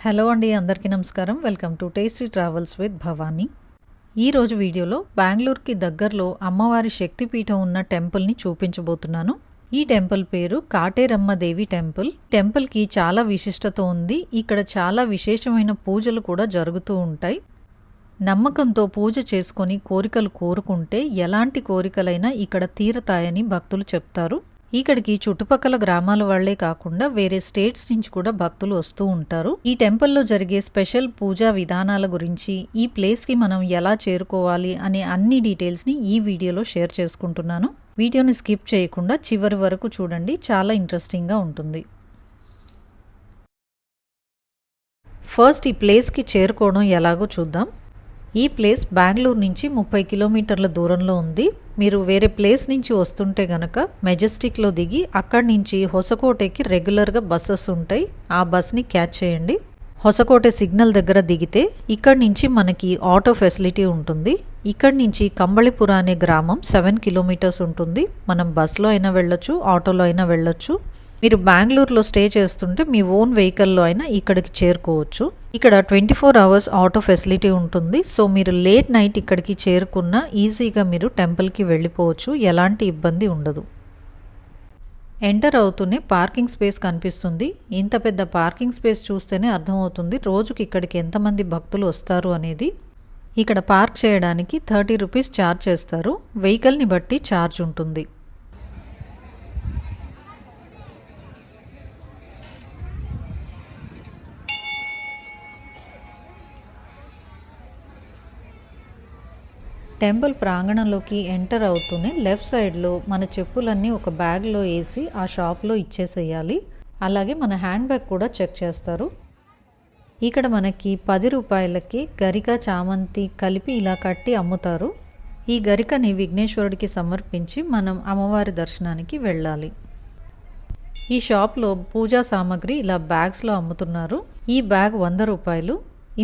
Hello అండి, అందరికీ నమస్కారం. Welcome to tasty travels with Bhavani. ఈరోజు వీడియోలో బెంగళూరుకి దగ్గరలో అమ్మవారి శక్తిపీఠం ఉన్న టెంపుల్ని చూపించబోతున్నాను. ఈ టెంపుల్ పేరు కాటేరమ్మ దేవి టెంపుల్. టెంపుల్కి చాలా విశిష్టత ఉంది. ఇక్కడ చాలా విశేషమైన పూజలు కూడా జరుగుతూ ఉంటాయి. నమ్మకంతో పూజ చేసుకొని కోరికలు కోరుకుంటే ఎలాంటి కోరికలైనా ఇక్కడ తీరతాయని భక్తులు చెప్తారు. ఇక్కడికి చుట్టుపక్కల గ్రామాల వాళ్లే కాకుండా వేరే స్టేట్స్ నుంచి కూడా భక్తులు వస్తూ ఉంటారు. ఈ టెంపుల్లో జరిగే స్పెషల్ పూజా విధానాల గురించి, ఈ ప్లేస్కి మనం ఎలా చేరుకోవాలి అనే అన్ని డీటెయిల్స్ని ఈ వీడియోలో షేర్ చేసుకుంటున్నాను. వీడియోని స్కిప్ చేయకుండా చివరి వరకు చూడండి, చాలా ఇంట్రెస్టింగ్గా ఉంటుంది. ఫస్ట్ ఈ ప్లేస్కి చేరుకోవడం ఎలాగో చూద్దాం. ఈ ప్లేస్ బెంగళూరు నుంచి 30 కిలోమీటర్ల దూరంలో ఉంది. మీరు వేరే ప్లేస్ నుంచి వస్తుంటే గనక మెజెస్టిక్లో దిగి అక్కడి నుంచి హొసకోటకి రెగ్యులర్గా బస్సెస్ ఉంటాయి. ఆ బస్ని క్యాచ్ చేయండి. హొసకోట సిగ్నల్ దగ్గర దిగితే ఇక్కడి నుంచి మనకి ఆటో ఫెసిలిటీ ఉంటుంది. ఇక్కడి నుంచి కంబళిపుర అనే గ్రామం 7 కిలోమీటర్స్ ఉంటుంది. మనం బస్లో అయినా వెళ్ళొచ్చు, ఆటోలో అయినా వెళ్ళొచ్చు. మీరు బెంగళూరులో స్టే చేస్తుంటే మీ ఓన్ వెహికల్లో అయినా ఇక్కడికి చేరుకోవచ్చు. ఇక్కడ 24 అవర్స్ ఆటో ఫెసిలిటీ ఉంటుంది. సో మీరు లేట్ నైట్ ఇక్కడికి చేరుకున్న ఈజీగా మీరు టెంపుల్కి వెళ్ళిపోవచ్చు, ఎలాంటి ఇబ్బంది ఉండదు. ఎంటర్ అవుతూనే పార్కింగ్ స్పేస్ కనిపిస్తుంది. ఇంత పెద్ద పార్కింగ్ స్పేస్ చూస్తేనే అర్థమవుతుంది రోజుకి ఇక్కడికి ఎంతమంది భక్తులు వస్తారు అనేది. ఇక్కడ పార్క్ చేయడానికి 30 రూపీస్ ఛార్జ్ చేస్తారు. వెహికల్ని బట్టి ఛార్జ్ ఉంటుంది. టెంపుల్ ప్రాంగణంలోకి ఎంటర్ అవుతూనే లెఫ్ట్ సైడ్లో మన చెప్పులన్నీ ఒక బ్యాగ్లో వేసి ఆ షాప్లో ఇచ్చేసేయాలి. అలాగే మన హ్యాండ్ బ్యాగ్ కూడా చెక్ చేస్తారు. ఇక్కడ మనకి 10 రూపాయలకి గరిక, చామంతి కలిపి ఇలా కట్టి అమ్ముతారు. ఈ గరికని విఘ్నేశ్వరుడికి సమర్పించి మనం అమ్మవారి దర్శనానికి వెళ్ళాలి. ఈ షాప్లో పూజా సామాగ్రి ఇలా బ్యాగ్స్లో అమ్ముతున్నారు. ఈ బ్యాగ్ 100 రూపాయలు.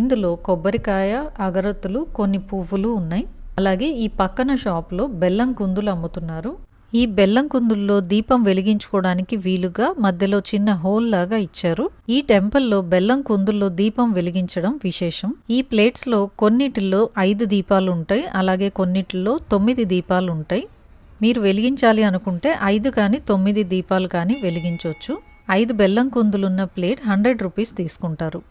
ఇందులో కొబ్బరికాయ, అగరత్తులు, కొన్ని పువ్వులు ఉన్నాయి. అలాగే ఈ పక్కన షాప్లో బెల్లం కుందులు అమ్ముతున్నారు. ఈ బెల్లం కుందుల్లో దీపం వెలిగించుకోవడానికి వీలుగా మధ్యలో చిన్న హోల్ లాగా ఇచ్చారు. ఈ టెంపుల్లో బెల్లం కుందుల్లో దీపం వెలిగించడం విశేషం. ఈ ప్లేట్స్లో కొన్నిటిల్లో 5 దీపాలు ఉంటాయి, అలాగే కొన్నిటిల్లో 9 దీపాలు ఉంటాయి. మీరు వెలిగించాలి అనుకుంటే 5 కానీ 9 దీపాలు కానీ వెలిగించవచ్చు. 5 బెల్లం కుందులున్న ప్లేట్ 100 రూపీస్ తీసుకుంటారు.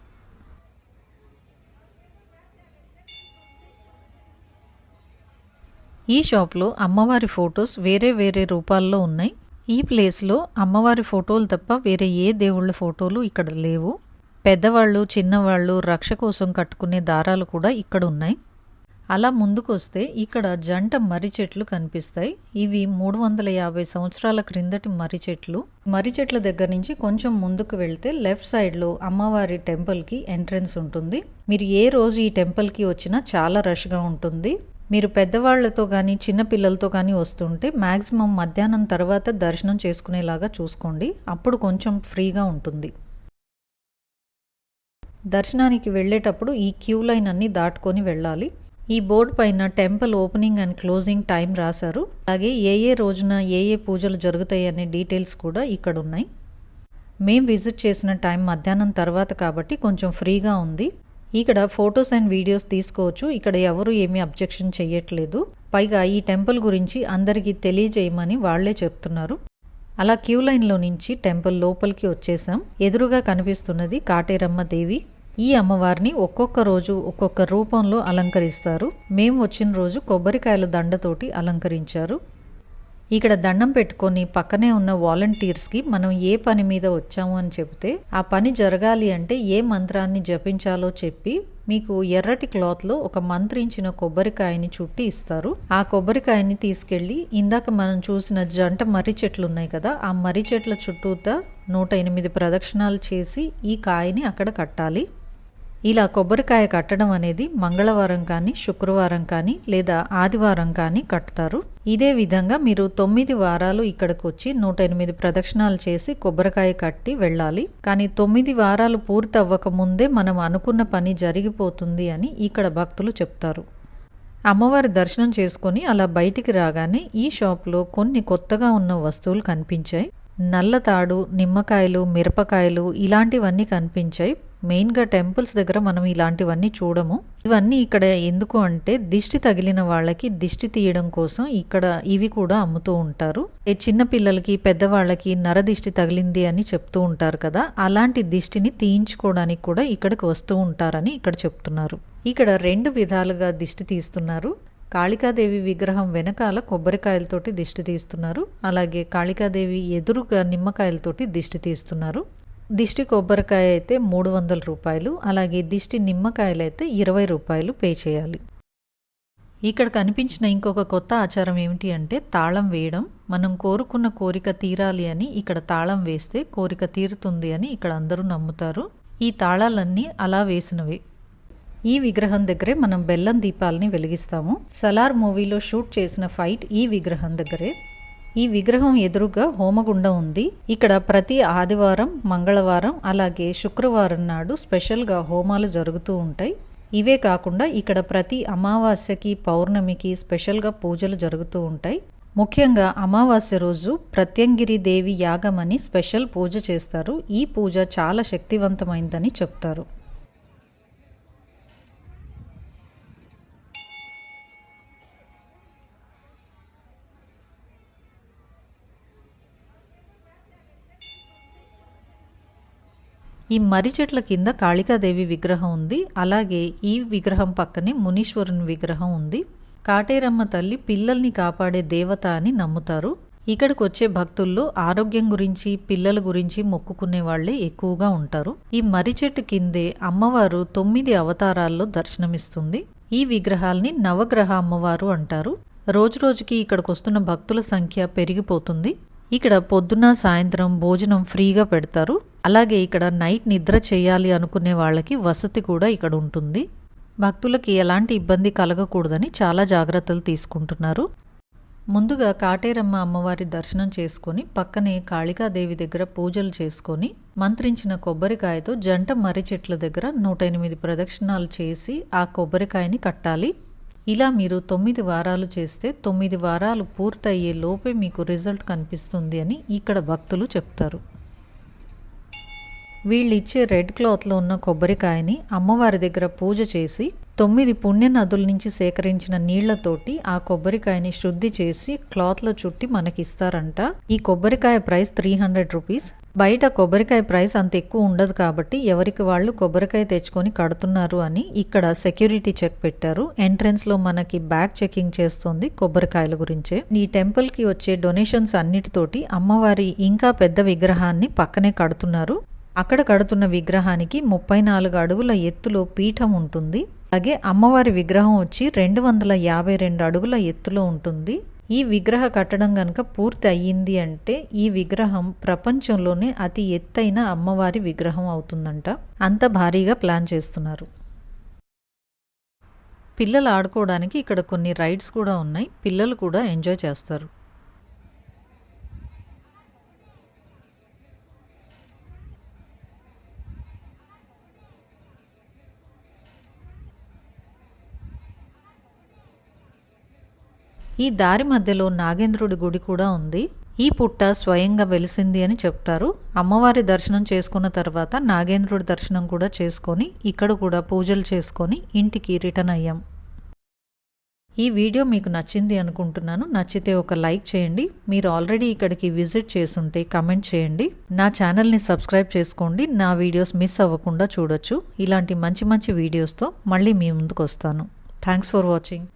ఈ షాప్లో అమ్మవారి ఫొటోస్ వేరే వేరే రూపాల్లో ఉన్నాయి. ఈ ప్లేస్లో అమ్మవారి ఫోటోలు తప్ప వేరే ఏ దేవుళ్ళ ఫోటోలు ఇక్కడ లేవు. పెద్దవాళ్ళు, చిన్నవాళ్ళు రక్ష కోసం కట్టుకునే దారాలు కూడా ఇక్కడ ఉన్నాయి. అలా ముందుకు వస్తే ఇక్కడ జంట మర్రి చెట్లు కనిపిస్తాయి. ఇవి 350 సంవత్సరాల క్రిందటి మర్రి చెట్లు. మర్రి చెట్ల దగ్గర నుంచి కొంచెం ముందుకు వెళ్తే లెఫ్ట్ సైడ్లో అమ్మవారి టెంపుల్కి ఎంట్రన్స్ ఉంటుంది. మీరు ఏ రోజు ఈ టెంపుల్కి వచ్చినా చాలా రష్గా ఉంటుంది. మీరు పెద్దవాళ్లతో కానీ చిన్నపిల్లలతో కానీ వస్తుంటే మ్యాక్సిమం మధ్యాహ్నం తర్వాత దర్శనం చేసుకునేలాగా చూసుకోండి. అప్పుడు కొంచెం ఫ్రీగా ఉంటుంది. దర్శనానికి వెళ్ళేటప్పుడు ఈ క్యూ లైన్ అన్ని దాటుకొని వెళ్ళాలి. ఈ బోర్డు పైన temple opening and closing time రాశారు. అలాగే ఏ రోజున ఏ పూజలు జరుగుతాయి అనే డీటెయిల్స్ కూడా ఇక్కడ ఉన్నాయి. మేం విజిట్ చేసిన టైం మధ్యాహ్నం తర్వాత కాబట్టి కొంచెం ఫ్రీగా ఉంది. ఇక్కడ ఫొటోస్ అండ్ వీడియోస్ తీసుకోవచ్చు. ఇక్కడ ఎవరు ఏమీ అబ్జెక్షన్ చెయ్యట్లేదు. పైగా ఈ టెంపుల్ గురించి అందరికీ తెలియజేయమని వాళ్లే చెప్తున్నారు. అలా క్యూ లైన్లో నుంచి టెంపుల్ లోపలికి వచ్చేసాం. ఎదురుగా కనిపిస్తున్నది కాటేరమ్మ దేవి. ఈ అమ్మవారిని ఒక్కొక్క రోజు ఒక్కొక్క రూపంలో అలంకరిస్తారు. మేము వచ్చిన రోజు కొబ్బరికాయల దండతోటి అలంకరించారు. ఇక్కడ దండం పెట్టుకొని పక్కనే ఉన్న వాలంటీర్స్కి మనం ఏ పని మీద వచ్చాము అని చెప్తే ఆ పని జరగాలి అంటే ఏ మంత్రాన్ని జపించాలో చెప్పి మీకు ఎర్రటి క్లాత్లో ఒక మంత్రించిన కొబ్బరికాయని చుట్టి ఇస్తారు. ఆ కొబ్బరికాయని తీసుకెళ్లి ఇందాక మనం చూసిన జంట మర్రి చెట్లు ఉన్నాయి కదా, ఆ మర్రి చెట్ల చుట్టూతా 108 ప్రదక్షిణాలు చేసి ఈ కాయని అక్కడ కట్టాలి. ఇలా కొబ్బరికాయ కట్టడం అనేది మంగళవారం కానీ, శుక్రవారం కానీ లేదా ఆదివారం కానీ కట్టుతారు. ఇదే విధంగా మీరు 9 వారాలు ఇక్కడికి వచ్చి 108 ప్రదక్షిణాలు చేసి కొబ్బరికాయ కట్టి వెళ్ళాలి. కానీ 9 వారాలు పూర్తి అవ్వక ముందే మనం అనుకున్న పని జరిగిపోతుంది అని ఇక్కడ భక్తులు చెప్తారు. అమ్మవారి దర్శనం చేసుకొని అలా బయటికి రాగానే ఈ షాప్లో కొన్ని కొత్తగా ఉన్న వస్తువులు కనిపించాయి. నల్ల తాడు, నిమ్మకాయలు, మిరపకాయలు ఇలాంటివన్నీ కనిపించాయి. మెయిన్గా టెంపుల్స్ దగ్గర మనం ఇలాంటివన్నీ చూడము. ఇవన్నీ ఇక్కడ ఎందుకు అంటే దిష్టి తగిలిన వాళ్ళకి దిష్టి తీయడం కోసం ఇక్కడ ఇవి కూడా అమ్ముతూ ఉంటారు. చిన్న పిల్లలకి పెద్దవాళ్ళకి నరదిష్టి తగిలింది అని చెప్తూ ఉంటారు కదా, అలాంటి దిష్టిని తీయించుకోవడానికి కూడా ఇక్కడికి వస్తూ ఉంటారని ఇక్కడ చెప్తున్నారు. ఇక్కడ 2 విధాలుగా దిష్టి తీస్తున్నారు. కాళికాదేవి విగ్రహం వెనకాల కొబ్బరికాయలతోటి దిష్టి తీస్తున్నారు. అలాగే కాళికాదేవి ఎదురుగా నిమ్మకాయలతోటి దిష్టి తీస్తున్నారు. దిష్టి కొబ్బరికాయ అయితే 300 రూపాయలు, అలాగే దిష్టి నిమ్మకాయలు అయితే 20 రూపాయలు పే చేయాలి. ఇక్కడ కనిపించిన ఇంకొక కొత్త ఆచారం ఏమిటి అంటే తాళం వేయడం. మనం కోరుకున్న కోరిక తీరాలి అని ఇక్కడ తాళం వేస్తే కోరిక తీరుతుంది అని ఇక్కడ అందరూ నమ్ముతారు. ఈ తాళాలన్నీ అలా వేసినవే. ఈ విగ్రహం దగ్గరే మనం బెల్లం దీపాలని వెలిగిస్తాము. సలార్ మూవీలో షూట్ చేసిన ఫైట్ ఈ విగ్రహం దగ్గరే. ఈ విగ్రహం ఎదురుగా హోమగుండం ఉంది. ఇక్కడ ప్రతి ఆదివారం, మంగళవారం అలాగే శుక్రవారం నాడు స్పెషల్గా హోమాలు జరుగుతూ ఉంటాయి. ఇవే కాకుండా ఇక్కడ ప్రతి అమావాస్యకి, పౌర్ణమికి స్పెషల్గా పూజలు జరుగుతూ ఉంటాయి. ముఖ్యంగా అమావాస్య రోజు ప్రత్యంగిరి దేవి యాగం అని స్పెషల్ పూజ చేస్తారు. ఈ పూజ చాలా శక్తివంతమైందని చెప్తారు. ఈ మర్రి చెట్ల కింద కాళికాదేవి విగ్రహం ఉంది. అలాగే ఈ విగ్రహం పక్కనే మునీశ్వరుని విగ్రహం ఉంది. కాటేరమ్మ తల్లి పిల్లల్ని కాపాడే దేవత అని నమ్ముతారు. ఇక్కడికి వచ్చే భక్తుల్లో ఆరోగ్యం గురించి, పిల్లల గురించి మొక్కుకునే వాళ్లే ఎక్కువగా ఉంటారు. ఈ మర్రి చెట్టు కిందే అమ్మవారు 9 అవతారాల్లో దర్శనమిస్తుంది. ఈ విగ్రహాల్ని నవగ్రహ అమ్మవారు అంటారు. రోజురోజుకి ఇక్కడికి వస్తున్న భక్తుల సంఖ్య పెరిగిపోతుంది. ఇక్కడ పొద్దున, సాయంత్రం భోజనం ఫ్రీగా పెడతారు. అలాగే ఇక్కడ నైట్ నిద్ర చేయాలి అనుకునే వాళ్ళకి వసతి కూడా ఇక్కడ ఉంటుంది. భక్తులకి ఎలాంటి ఇబ్బంది కలగకూడదని చాలా జాగ్రత్తలు తీసుకుంటున్నారు. ముందుగా కాటేరమ్మ అమ్మవారి దర్శనం చేసుకొని పక్కనే కాళికాదేవి దగ్గర పూజలు చేసుకొని మంత్రించిన కొబ్బరికాయతో జంట మర్రి చెట్ల దగ్గర 108 ప్రదక్షిణాలు చేసి ఆ కొబ్బరికాయని కట్టాలి. ఇలా మీరు 9 వారాలు చేస్తే 9 వారాలు పూర్తయ్యే లోపే మీకు రిజల్ట్ కనిపిస్తుంది అని ఇక్కడ భక్తులు చెప్తారు. వీళ్ళు ఇచ్చే రెడ్ క్లాత్లో ఉన్న కొబ్బరికాయని అమ్మవారి దగ్గర పూజ చేసి 9 పుణ్య నదుల నుంచి సేకరించిన నీళ్లతోటి ఆ కొబ్బరికాయని శుద్ధి చేసి క్లాత్లో చుట్టి మనకిస్తారంట. ఈ కొబ్బరికాయ ప్రైస్ 300 రూపీస్. బయట కొబ్బరికాయ ప్రైస్ అంత ఎక్కువ ఉండదు కాబట్టి ఎవరికి వాళ్ళు కొబ్బరికాయ తెచ్చుకొని కడుతున్నారు అని ఇక్కడ సెక్యూరిటీ చెక్ పెట్టారు. ఎంట్రన్స్ లో మనకి బ్యాగ్ చెకింగ్ చేస్తుంది కొబ్బరికాయల గురించే. ఈ టెంపుల్ కి వచ్చే డొనేషన్స్ అన్నిటితోటి అమ్మవారి ఇంకా పెద్ద విగ్రహాన్ని పక్కనే కడుతున్నారు. అక్కడ కడుతున్న విగ్రహానికి 34 అడుగుల ఎత్తులో పీఠం ఉంటుంది. అలాగే అమ్మవారి విగ్రహం వచ్చి 252 అడుగుల ఎత్తులో ఉంటుంది. ఈ విగ్రహ కట్టడం గనక పూర్తి అయ్యింది అంటే ఈ విగ్రహం ప్రపంచంలోనే అతి ఎత్తైన అమ్మవారి విగ్రహం అవుతుందంట. అంత భారీగా ప్లాన్ చేస్తున్నారు. పిల్లలు ఆడుకోవడానికి ఇక్కడ కొన్ని రైడ్స్ కూడా ఉన్నాయి. పిల్లలు కూడా ఎంజాయ్ చేస్తారు. ఈ దారి మధ్యలో నాగేంద్రుడి గుడి కూడా ఉంది. ఈ పుట్ట స్వయంగా వెలిసింది అని చెప్తారు. అమ్మవారి దర్శనం చేసుకున్న తర్వాత నాగేంద్రుడి దర్శనం కూడా చేసుకొని ఇక్కడ కూడా పూజలు చేసుకొని ఇంటికి రిటర్న్ అయ్యాం. ఈ వీడియో మీకు నచ్చింది అనుకుంటున్నాను. నచ్చితే ఒక లైక్ చేయండి. మీరు ఆల్రెడీ ఇక్కడికి విజిట్ చేసుంటే కమెంట్ చేయండి. నా ఛానల్ని సబ్స్క్రైబ్ చేసుకోండి. నా వీడియోస్ మిస్ అవ్వకుండా చూడొచ్చు. ఇలాంటి మంచి మంచి వీడియోస్తో మళ్ళీ మీ ముందుకు వస్తాను. Thanks for watching.